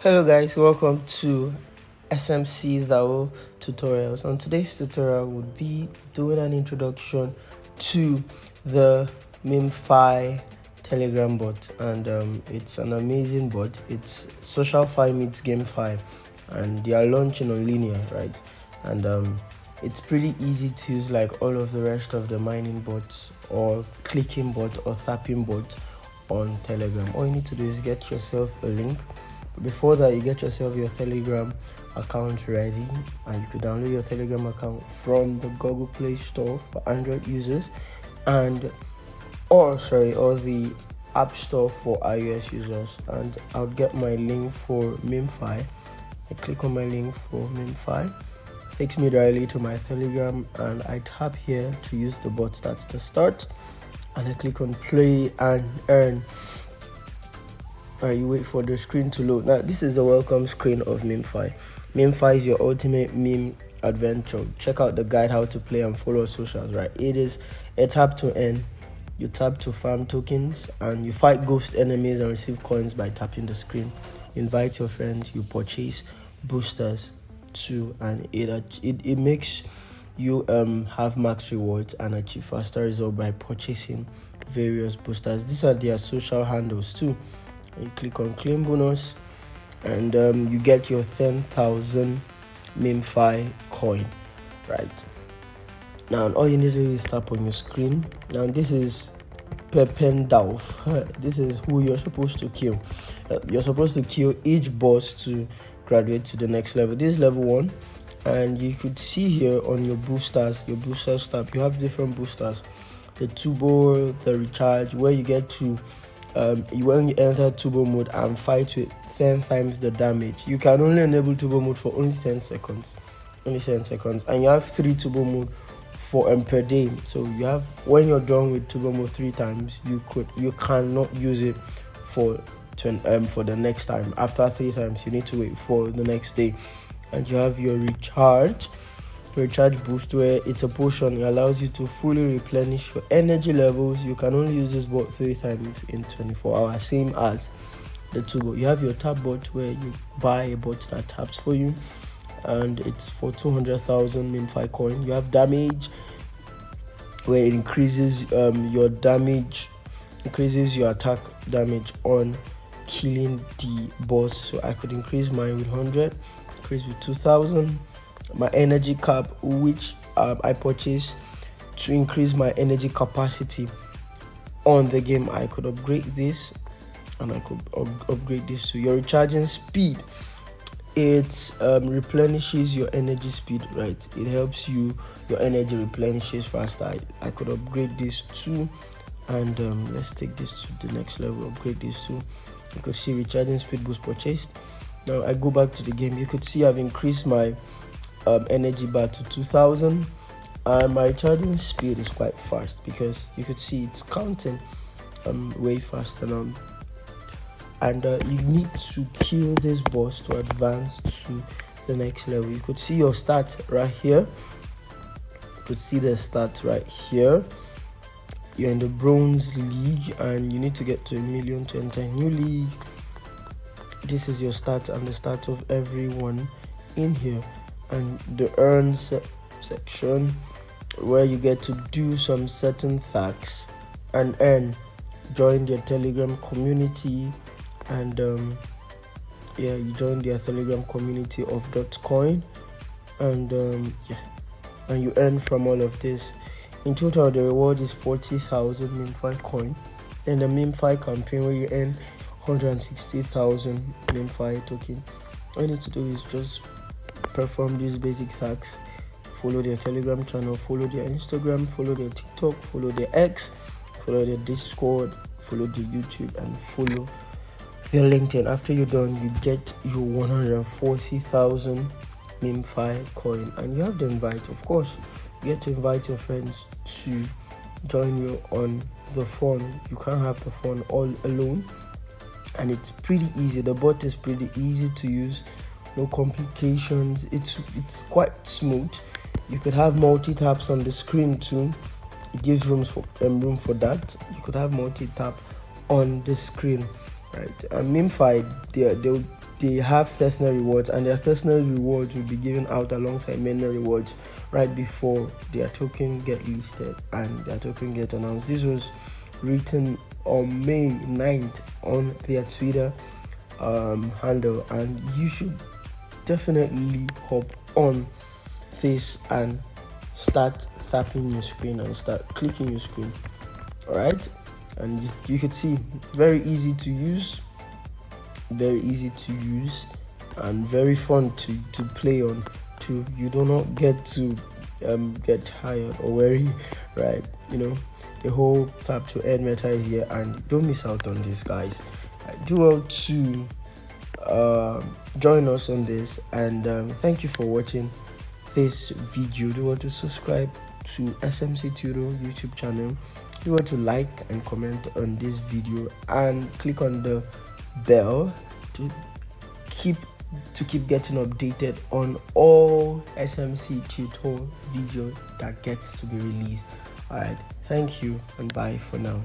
Hello guys, welcome to SMC Zao tutorials. On today's tutorial would be doing an introduction to the Memefi Telegram bot, and it's an amazing bot. It's social fi meets GameFi, and they are launching on linear, right? And it's pretty easy to use, like all of the rest of the mining bots or clicking bot or tapping bot on Telegram. All you need to do is get yourself a link. Before that, you get yourself your Telegram account ready, and you could download your Telegram account from the Google Play Store for Android users, or the App Store for iOS users. And I'll get my link for Memefi. I click on my link for Memefi, takes me directly to my Telegram, and I tap here to use the bot stats to start, and I click on play and earn. You wait for the screen to load. Now this is the welcome screen of Memefi. Memefi is your ultimate meme adventure. Check out the guide how to play and follow socials, right? It is a tap to earn. You tap to farm tokens, and you fight ghost enemies and receive coins by tapping the screen. Invite your friends, you purchase boosters too, and it makes you have max rewards and achieve faster results by purchasing various boosters. These are their social handles too. You click on claim bonus, and you get your 10,000 Memefi coin, right? Now all you need to do is tap on your screen. Now this is Pependalf. This is who you're supposed to kill. You're supposed to kill each boss to graduate to the next level. This is level 1, and you could see here on your boosters tab, you have different boosters. The Tubo, the recharge, where you get to when you enter Tubo Mode and fight with 10 times the damage. You can only enable Tubo Mode for only 10 seconds. And you have 3 Tubo Mode for per day. So you have, when you're done with Tubo Mode 3 times, you cannot use it for the next time. After 3 times, you need to wait for the next day. And you have your recharge boost, where it's a potion. It allows you to fully replenish your energy levels. You can only use this bot 3 times in 24 hours, same as the Tubo. You have your tap bot, where you buy a bot that taps for you, and it's for 200,000 Memefi coin. You have damage, where it increases your attack damage on killing the boss. So I could increase mine with 100, increase with 2,000. My energy cap, which I purchased to increase my energy capacity on the game. I could upgrade this, and I could upgrade this to your recharging speed. It replenishes your energy speed, right? It helps your energy replenishes faster. I could upgrade this too, and let's take this to the next level. Upgrade this too. You could see recharging speed boost purchased. Now I go back to the game. You could see I've increased my energy bar to 2,000, and my charging speed is quite fast, because you could see it's counting way faster now. And you need to kill this boss to advance to the next level. You could see your stat right here. You could see the stat right here. You're in the bronze league, and you need to get to 1 million to enter a new league. This is your stat and the stat of everyone in here. And the earn section, where you get to do some certain tasks and earn. Join their Telegram community, and you join their Telegram community of .coin, and and you earn from all of this. In total, the reward is 40,000 Memefi coin. And the Memefi campaign, where you earn 160,000 Memefi token. All you need to do is just perform these basic tasks. Follow their Telegram channel, follow their Instagram, follow their TikTok, follow their X, follow their Discord, follow their YouTube, and follow their LinkedIn. After you're done, you get your 140,000 Memefi coin, and you have the invite. Of course, you get to invite your friends to join you on the fun. You can't have the fun all alone, and it's pretty easy. The bot is pretty easy to use. No complications. It's quite smooth. You could have multi-taps on the screen too. It gives room for that. You could have multi-tap on the screen, right? And Memefi, they have personal rewards, and their personal rewards will be given out alongside mainnet rewards right before their token get listed and their token get announced. This was written on May 9th on their Twitter handle, and you should definitely hop on this and start tapping your screen and start clicking your screen. All right, and you could see very easy to use, and very fun to play on too. You do not get to get tired or worry, right? You know, the whole tap to earn meta is here, and don't miss out on this, guys. Do well to join us on this, and thank you for watching this video. Do well to subscribe to SMC Tudo YouTube channel. Do well to like and comment on this video, and click on the bell to keep getting updated on all SMC tutorial video that gets to be released. All right, thank you and bye for now.